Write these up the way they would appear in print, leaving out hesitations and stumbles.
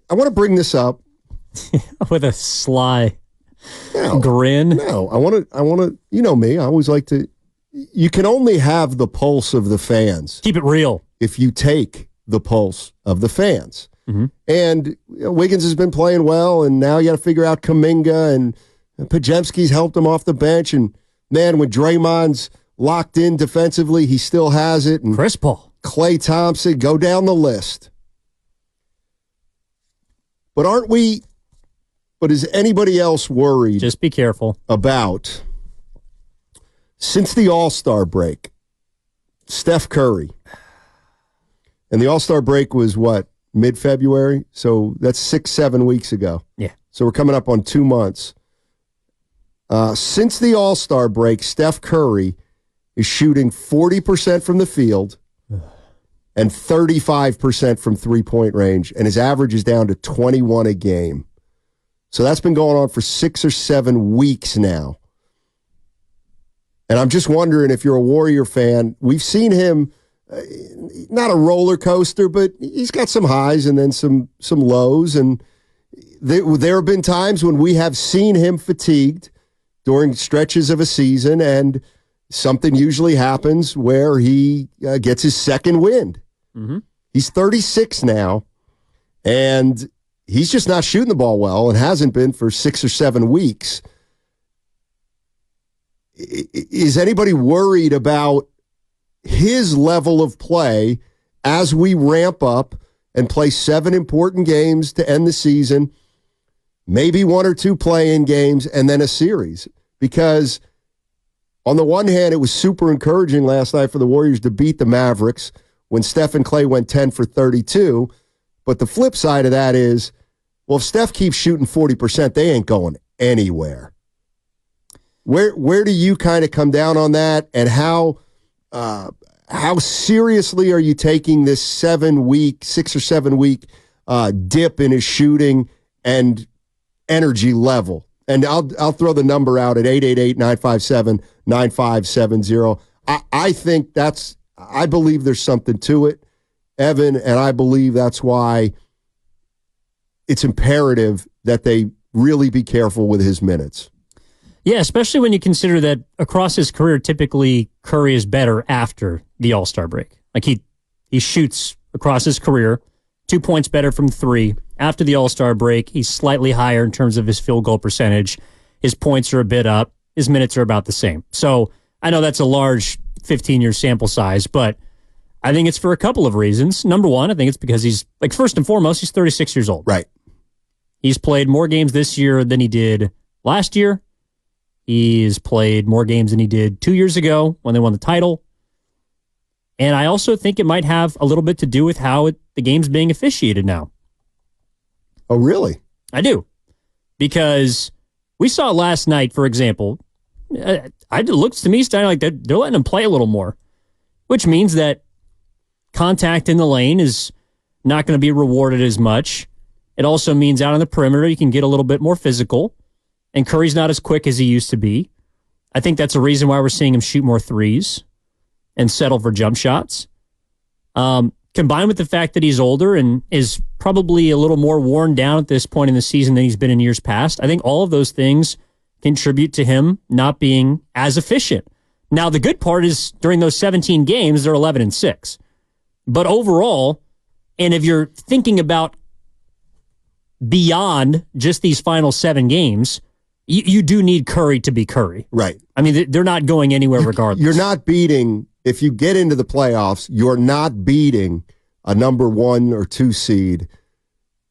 to bring this up with a sly grin. No, I want to. You know me. I always like to. You can only have the pulse of the fans. Keep it real. If you take the pulse of the fans. Mm-hmm. And Wiggins has been playing well, and now you got to figure out Kuminga, and Podziemski's helped him off the bench. And man, when Draymond's locked in defensively, he still has it. And Chris Paul, Klay Thompson, go down the list. But aren't we? But is anybody else worried? Just be careful about since the All-Star break, Steph Curry, and the All-Star break was what? Mid-February, so that's 6-7 weeks ago. Yeah. So we're coming up on 2 months. Since the All-Star break, Steph Curry is shooting 40% from the field and 35% from three-point range, and his average is down to 21 a game. So that's been going on for 6 or 7 weeks now. And I'm just wondering if you're a Warrior fan, we've seen him not a roller coaster, but he's got some highs and then some lows. And there have been times when we have seen him fatigued during stretches of a season, and something usually happens where he gets his second wind. Mm-hmm. He's 36 now, and he's just not shooting the ball well and hasn't been for 6 or 7 weeks. Is anybody worried about his level of play as we ramp up and play 7 important games to end the season, maybe 1 or 2 play-in games, and then a series? Because on the one hand, it was super encouraging last night for the Warriors to beat the Mavericks when Steph and Klay went 10 for 32. But the flip side of that is, well, if Steph keeps shooting 40%, they ain't going anywhere. Where do you kind of come down on that, and how seriously are you taking this 6 or 7 week dip in his shooting and energy level? And I'll throw the number out at 888-957-9570. I think I believe there's something to it, Evan, and I believe that's why it's imperative that they really be careful with his minutes. Yeah, especially when you consider that across his career, typically Curry is better after the All-Star break. Like he shoots across his career 2 points better from 3. After the All-Star break, he's slightly higher in terms of his field goal percentage. His points are a bit up. His minutes are about the same. So I know that's a large 15-year sample size, but I think it's for a couple of reasons. Number one, I think it's because he's, like, first and foremost, he's 36 years old. Right. He's played more games this year than he did last year. He's played more games than he did 2 years ago when they won the title. And I also think it might have a little bit to do with how the game's being officiated now. Oh, really? I do. Because we saw last night, for example, it looks to me, Steiny, like they're letting him play a little more, which means that contact in the lane is not going to be rewarded as much. It also means out on the perimeter, you can get a little bit more physical, and Curry's not as quick as he used to be. I think that's a reason why we're seeing him shoot more threes and settle for jump shots. Combined with the fact that he's older and is probably a little more worn down at this point in the season than he's been in years past, I think all of those things contribute to him not being as efficient. Now, the good part is during those 17 games, they're 11-6. But overall, and if you're thinking about beyond just these final 7 games, you do need Curry to be Curry. Right. I mean, they're not going anywhere regardless. You're not beating, if you get into the playoffs, you're not beating a number 1 or 2 seed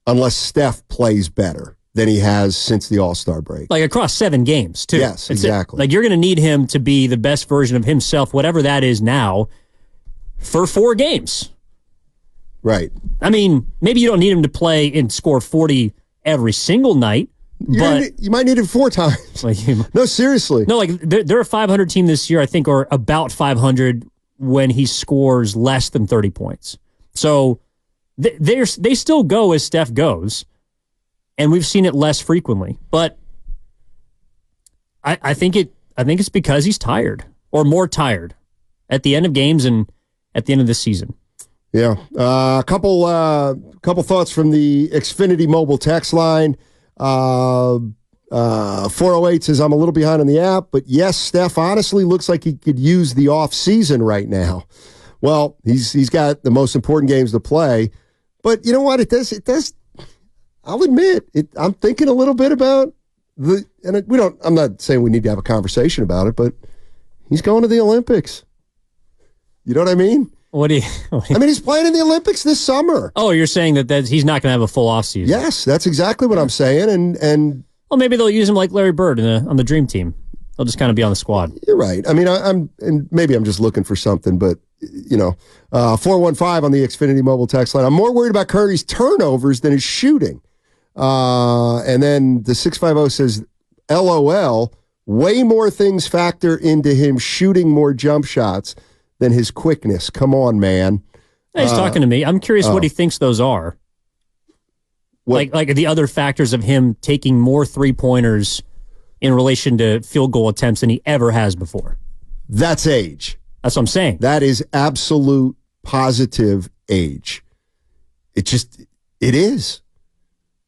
unless Steph plays better than he has since the All-Star break. Like across 7 games, too. Yes, exactly. Like you're going to need him to be the best version of himself, whatever that is now, for 4 games. Right. I mean, maybe you don't need him to play and score 40 every single night, but you might need it 4 times. No, seriously. No, like they're a 500 team this year, I think, or about 500 when he scores less than 30 points. So they still go as Steph goes, and we've seen it less frequently. But I think it's because he's tired or more tired at the end of games and at the end of the season. Yeah. A couple thoughts from the Xfinity mobile text line. 408 says, I'm a little behind on the app, but yes, Steph honestly looks like he could use the offseason right now. Well, he's got the most important games to play, but you know what? It does. I'll admit it. I'm thinking a little bit about I'm not saying we need to have a conversation about it, but he's going to the Olympics. You know what I mean? I mean, he's playing in the Olympics this summer. Oh, you're saying that he's not going to have a full offseason? Yes, that's exactly what I'm saying. And well, maybe they'll use him like Larry Bird on the Dream Team. They'll just kind of be on the squad. You're right. I mean, and maybe I'm just looking for something, but 415 on the Xfinity mobile text line. I'm more worried about Curry's turnovers than his shooting. And then the 650 says, LOL, way more things factor into him shooting more jump shots than his quickness. Come on, man. He's talking to me. I'm curious what he thinks those are. Like the other factors of him taking more three-pointers in relation to field goal attempts than he ever has before. That's age. That's what I'm saying. That is absolute positive age. It is.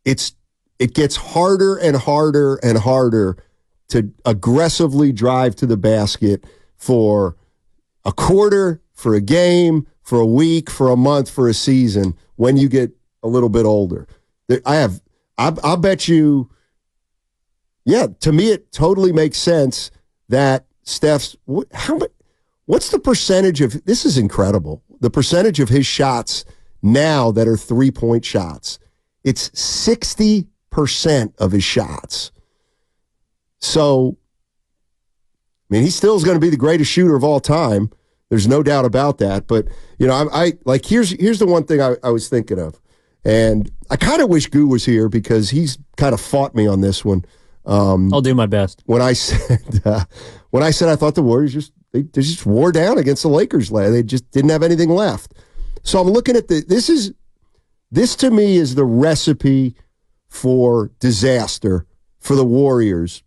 It gets harder and harder and harder to aggressively drive to the basket for a quarter, for a game, for a week, for a month, for a season when you get a little bit older. I'll bet you, yeah, to me it totally makes sense that Steph's, what's the percentage of, this is incredible, the percentage of his shots now that are three-point shots. It's 60% of his shots. So, I mean, he still is going to be the greatest shooter of all time. There's no doubt about that. But, here's the one thing I was thinking of. And I kind of wish Goo was here because he's kind of fought me on this one. I'll do my best. When I said I thought the Warriors they just wore down against the Lakers. They just didn't have anything left. So I'm looking at this to me is the recipe for disaster for the Warriors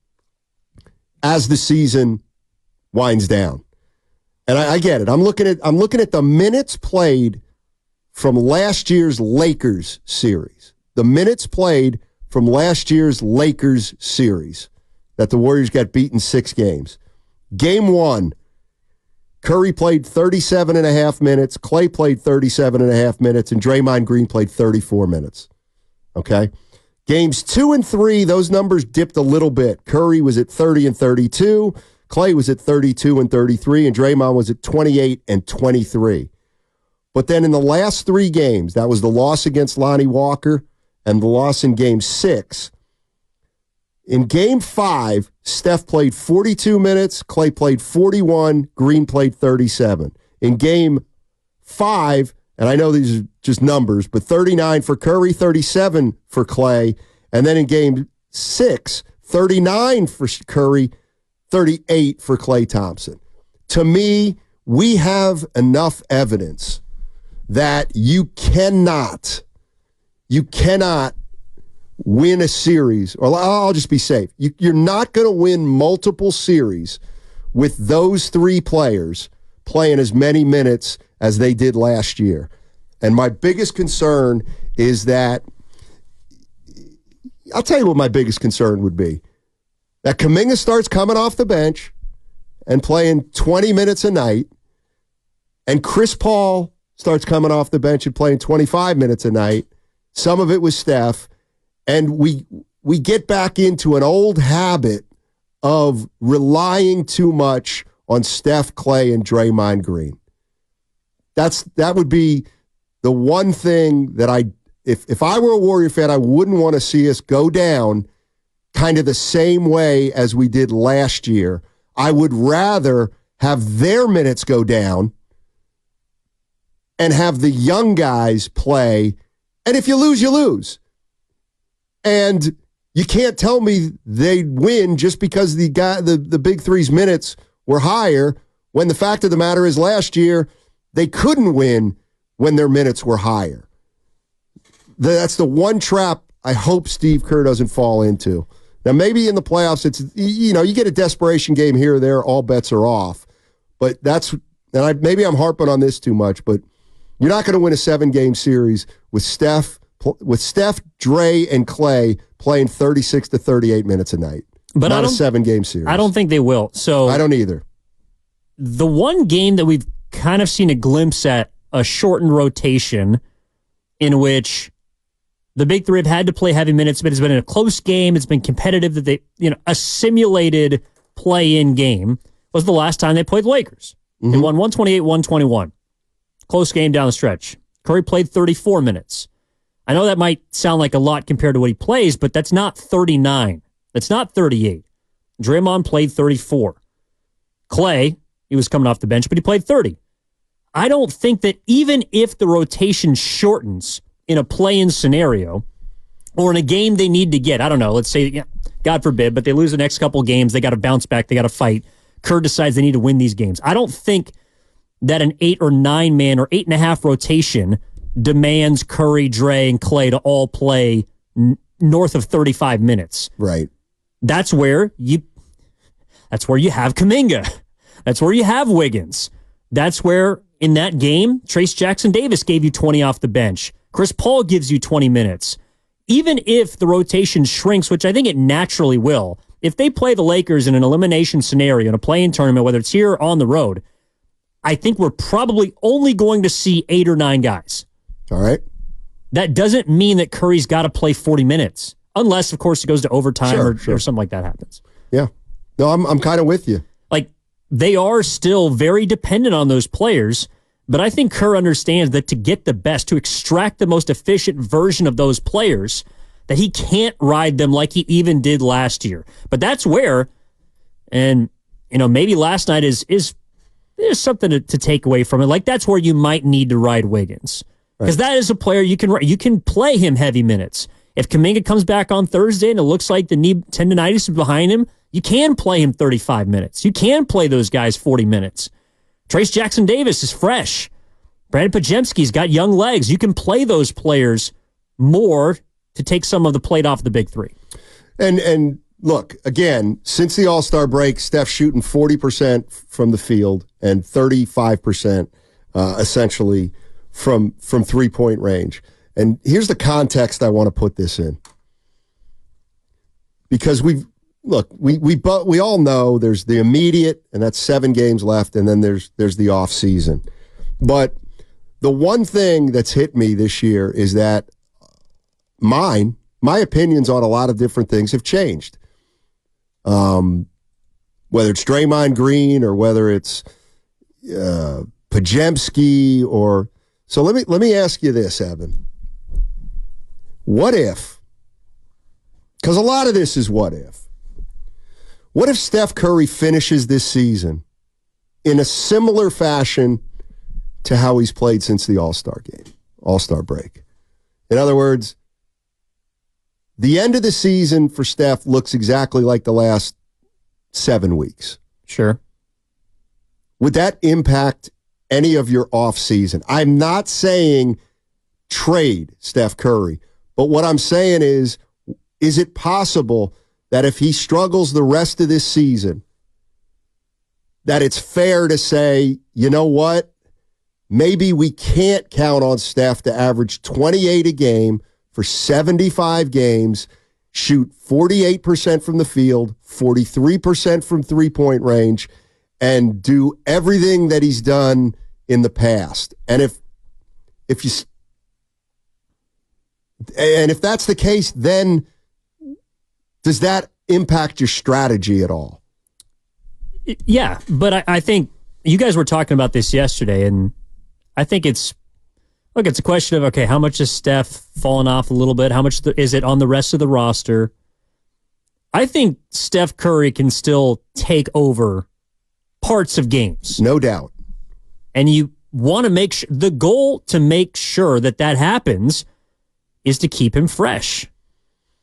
as the season winds down. And I get it. I'm looking at the minutes played from last year's Lakers series. The minutes played from last year's Lakers series that the Warriors got beaten 6 games. Game 1, Curry played 37.5 minutes, Clay played 37.5 minutes, and Draymond Green played 34 minutes. Okay? Games 2 and 3, those numbers dipped a little bit. Curry was at 30 and 32, Clay was at 32 and 33, and Draymond was at 28 and 23. But then in the last 3 games, that was the loss against Lonnie Walker and the loss in Game 6. In Game 5, Steph played 42 minutes, Clay played 41, Green played 37. In Game 5, and I know these are just numbers, but 39 for Curry, 37 for Clay. And then in Game 6, 39 for Curry, 38 for Klay Thompson. To me, we have enough evidence that you cannot win a series, or I'll just be safe. You're not going to win multiple series with those 3 players playing as many minutes as they did last year. And my biggest concern is that, I'll tell you what my biggest concern would be. That Kuminga starts coming off the bench and playing 20 minutes a night, and Chris Paul starts coming off the bench and playing 25 minutes a night. Some of it was Steph. And we get back into an old habit of relying too much on Steph, Clay, and Draymond Green. That would be the one thing that if I were a Warrior fan, I wouldn't want to see us go down kind of the same way as we did last year. I would rather have their minutes go down and have the young guys play. And if you lose, you lose. And you can't tell me they win just because the Big Three's minutes were higher, when the fact of the matter is last year they couldn't win when their minutes were higher. That's the one trap I hope Steve Kerr doesn't fall into. Now, maybe in the playoffs, it's, you get a desperation game here or there, all bets are off. But maybe I'm harping on this too much, but You're not going to win a 7-game series with Steph, Dre, and Clay playing 36 to 38 minutes a night. But not a 7-game series. I don't think they will. So I don't either. The one game that we've kind of seen a glimpse at, a shortened rotation in which the big three have had to play heavy minutes, but it's been a close game. It's been competitive. That a simulated play-in game was the last time they played the Lakers. They won 128-121. Close game down the stretch. Curry played 34 minutes. I know that might sound like a lot compared to what he plays, but that's not 39. That's not 38. Draymond played 34. Clay, he was coming off the bench, but he played 30. I don't think that even if the rotation shortens in a play-in scenario or in a game they need to get, I don't know, let's say, God forbid, but they lose the next couple games, they got to bounce back, they got to fight. Kerr decides they need to win these games. I don't think that an 8 or 9 man or 8.5 rotation demands Curry, Dre, and Clay to all play north of 35 minutes. Right. That's where you have Kuminga. That's where you have Wiggins. That's where, in that game, Trace Jackson-Davis gave you 20 off the bench. Chris Paul gives you 20 minutes. Even if the rotation shrinks, which I think it naturally will, if they play the Lakers in an elimination scenario, in a play-in tournament, whether it's here or on the road, I think we're probably only going to see 8 or 9 guys. All right. That doesn't mean that Curry's got to play 40 minutes, unless, of course, it goes to overtime or something like that happens. Yeah. No, I'm kind of with you. Like, they are still very dependent on those players, but I think Kerr understands that to get the best, to extract the most efficient version of those players, that he can't ride them like he even did last year. But that's where, and maybe last night is there's something to take away from it. Like, that's where you might need to ride Wiggins, because that is a player you can play him heavy minutes. If Kuminga comes back on Thursday and it looks like the knee tendonitis is behind him, you can play him 35 minutes. You can play those guys 40 minutes. Trace Jackson-Davis is fresh. Brandon Podziemski's got young legs. You can play those players more to take some of the plate off the big three. And look, again, since the All-Star break, Steph's shooting 40% from the field and 35% essentially from three-point range. And here's the context I want to put this in. Because we all know there's the immediate, and that's 7 games left, and then there's the offseason. But the one thing that's hit me this year is that my opinions on a lot of different things have changed. Whether it's Draymond Green or whether it's Podziemski or so. Let me ask you this, Evan. What if? Because a lot of this is what if. What if Steph Curry finishes this season in a similar fashion to how he's played since the All-Star break? In other words, the end of the season for Steph looks exactly like the last 7 weeks. Sure. Would that impact any of your offseason? I'm not saying trade Steph Curry, but what I'm saying is it possible that if he struggles the rest of this season, that it's fair to say, you know what? Maybe we can't count on Steph to average 28 a game for 75 games, shoot 48% from the field, 43% from three-point range, and do everything that he's done in the past. And if that's the case, then does that impact your strategy at all? Yeah, but I think you guys were talking about this yesterday, and I think it's a question of, okay, how much has Steph fallen off a little bit? How much is it on the rest of the roster? I think Steph Curry can still take over parts of games. No doubt. And you want to make sure, the goal to make sure that happens is to keep him fresh.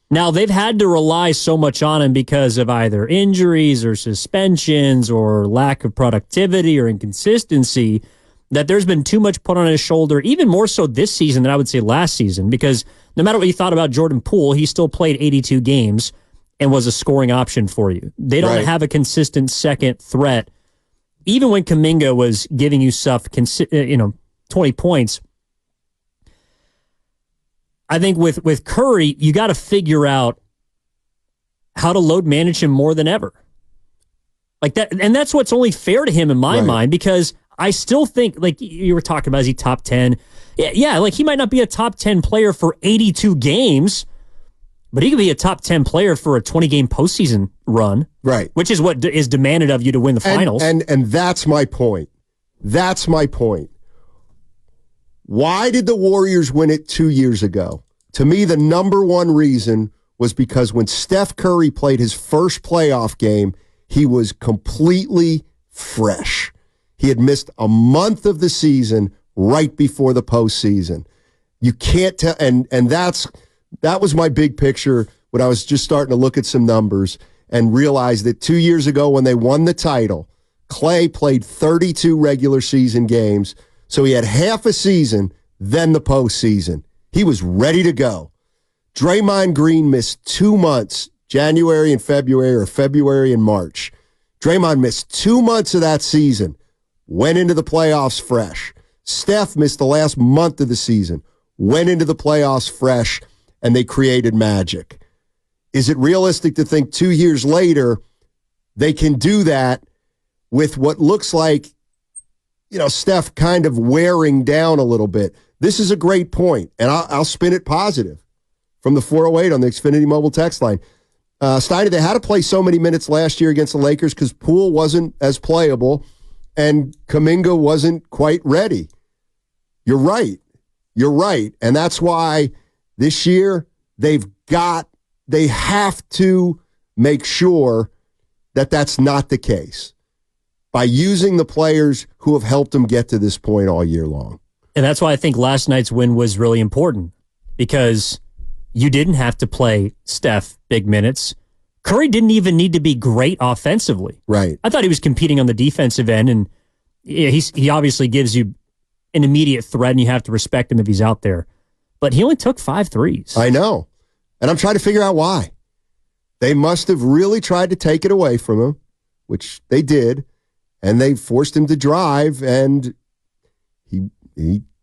Now, they've had to rely so much on him because of either injuries or suspensions or lack of productivity or inconsistency that there's been too much put on his shoulder, even more so this season than I would say last season, because no matter what you thought about Jordan Poole, he still played 82 games and was a scoring option for you. They don't have a consistent second threat. Even when Kuminga was giving you stuff, 20 points, I think with Curry, you got to figure out how to load manage him more than ever. Like that, and that's what's only fair to him in my mind, because I still think, like you were talking about, is he top 10? Yeah, like he might not be a top 10 player for 82 games, but he could be a top 10 player for a 20-game postseason run. Right. Which is what is demanded of you to win the finals. And that's my point. That's my point. Why did the Warriors win it 2 years ago? To me, the number one reason was because when Steph Curry played his first playoff game, he was completely fresh. He had missed a month of the season right before the postseason. You can't tell, and that was my big picture when I was just starting to look at some numbers and realized that 2 years ago when they won the title, Klay played 32 regular season games, so he had half a season, then the postseason. He was ready to go. Draymond Green missed 2 months, January and February, or February and March. Draymond missed 2 months of that season, went into the playoffs fresh. Steph missed the last month of the season, went into the playoffs fresh, and they created magic. Is it realistic to think 2 years later they can do that with what looks like, Steph kind of wearing down a little bit? This is a great point, and I'll spin it positive from the 408 on the Xfinity Mobile text line. Steiny, they had to play so many minutes last year against the Lakers because Poole wasn't as playable and Kuminga wasn't quite ready. You're right. And that's why this year they have to make sure that that's not the case by using the players who have helped them get to this point all year long. And that's why I think last night's win was really important, because you didn't have to play Steph big minutes. Curry didn't even need to be great offensively. Right. I thought he was competing on the defensive end, and he obviously gives you an immediate threat, and you have to respect him if he's out there. But he only took 5 threes. I know. And I'm trying to figure out why. They must have really tried to take it away from him, which they did, and they forced him to drive, and he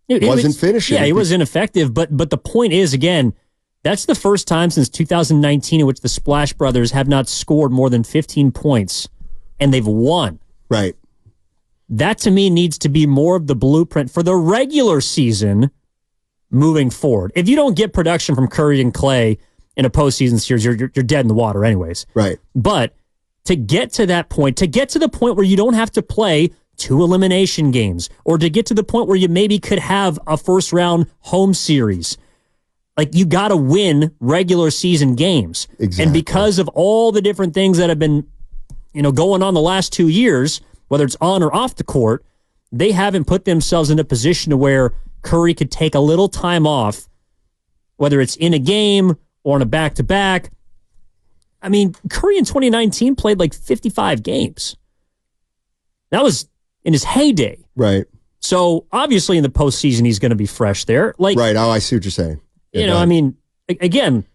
wasn't finishing. Yeah, he was ineffective. But the point is, again, that's the first time since 2019 in which the Splash Brothers have not scored more than 15 points, and they've won. Right. That, to me, needs to be more of the blueprint for the regular season moving forward. If you don't get production from Curry and Klay in a postseason series, you're dead in the water anyways. Right. But to get to that point, to get to the point where you don't have to play 2 elimination games, or to get to the point where you maybe could have a first-round home series, like, you got to win regular season games. Exactly. And because of all the different things that have been, going on the last 2 years, whether it's on or off the court, they haven't put themselves in a position to where Curry could take a little time off, whether it's in a game or on a back-to-back. I mean, Curry in 2019 played like 55 games. That was in his heyday. Right. So, obviously, in the postseason, he's going to be fresh there. Right. Oh, I see what you're saying. Yeah, I mean, again,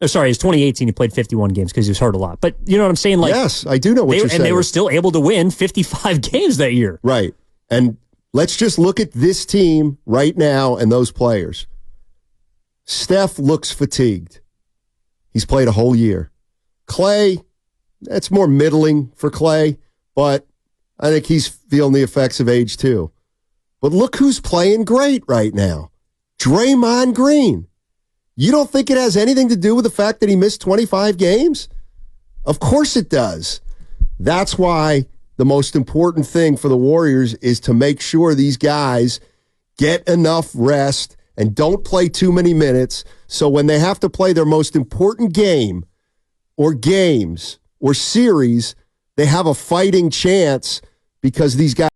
sorry, it's 2018. He played 51 games because he was hurt a lot. But you know what I'm saying? Like, yes, I do know what you're saying. And they were still able to win 55 games that year. Right. And let's just look at this team right now and those players. Steph looks fatigued. He's played a whole year. Klay, that's more middling for Klay, but I think he's feeling the effects of age too. But look who's playing great right now. Draymond Green. You don't think it has anything to do with the fact that he missed 25 games? Of course it does. That's why the most important thing for the Warriors is to make sure these guys get enough rest and don't play too many minutes, so when they have to play their most important game or games or series, they have a fighting chance, because these guys